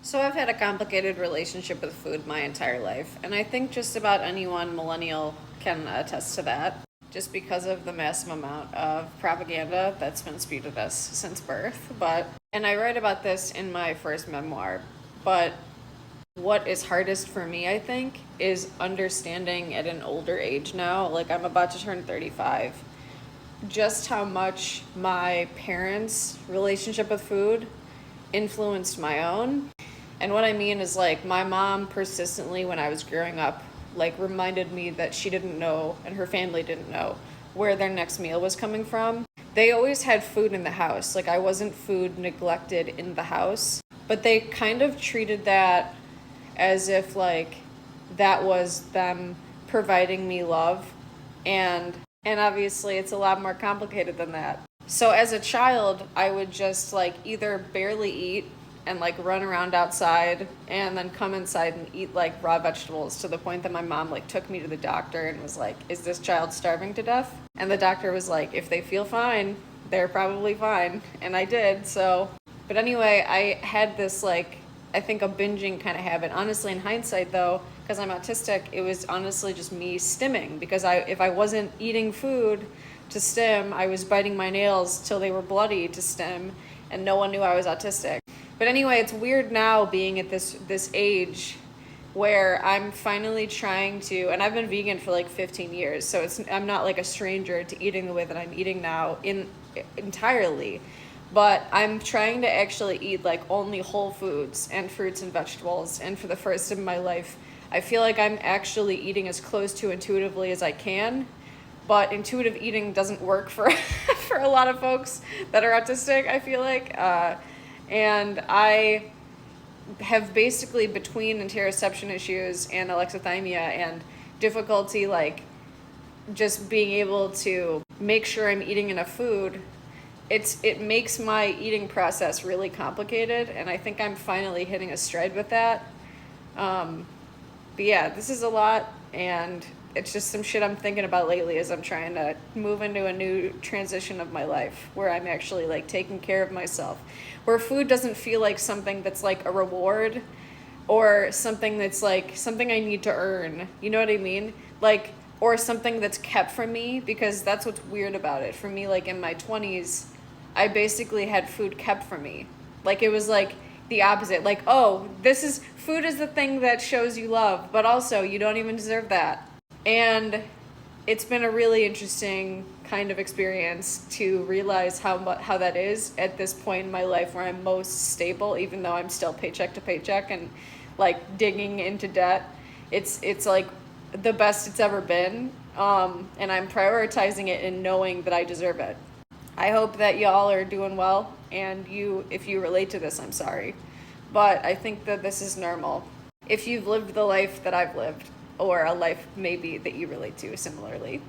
So I've had a complicated relationship with food my entire life, and I think just about anyone millennial can attest to that, just because of the massive amount of propaganda that's been spewed at us since birth. And I write about this in my first memoir, but what is hardest for me, I think, is understanding at an older age now, like I'm about to turn 35, just how much my parents' relationship with food influenced my own. And what I mean is, like, my mom persistently, when I was growing up, like, reminded me that she didn't know, and her family didn't know, where their next meal was coming from. They always had food in the house. Like, I wasn't food neglected in the house. But they kind of treated that as if, like, that was them providing me love. And obviously, it's a lot more complicated than that. So as a child, I would just like either barely eat and like run around outside and then come inside and eat like raw vegetables to the point that my mom like took me to the doctor and was like, "Is this child starving to death?" And the doctor was like, "If they feel fine, they're probably fine." And I did. But anyway, I had this like I think a binging kind of habit. Honestly, in hindsight though, because I'm autistic, it was honestly just me stimming because if I wasn't eating food to stim, I was biting my nails till they were bloody to stim, and no one knew I was autistic. But anyway, it's weird now being at this age where I'm finally trying to, and I've been vegan for like 15 years, so I'm not like a stranger to eating the way that I'm eating now entirely. But I'm trying to actually eat like only whole foods and fruits and vegetables, and for the first in my life, I feel like I'm actually eating as close to intuitively as I can, but intuitive eating doesn't work for for a lot of folks that are autistic, I feel like. And I have basically, between interoception issues and alexithymia and difficulty like just being able to make sure I'm eating enough food, it makes my eating process really complicated, and I think I'm finally hitting a stride with that. But yeah, this is a lot, and it's just some shit I'm thinking about lately as I'm trying to move into a new transition of my life where I'm actually like taking care of myself, where food doesn't feel like something that's like a reward or something that's like something I need to earn. You know what I mean? Like, or something that's kept from me, because that's what's weird about it. For me, like in my 20s, I basically had food kept from me. Like it was like the opposite. Like, oh, this is food is the thing that shows you love, but also you don't even deserve that. And it's been a really interesting kind of experience to realize how that is at this point in my life where I'm most stable, even though I'm still paycheck to paycheck and like digging into debt. It's like the best it's ever been, and I'm prioritizing it and knowing that I deserve it. I hope that y'all are doing well, and if you relate to this, I'm sorry. But I think that this is normal. If you've lived the life that I've lived, or a life maybe that you relate to similarly.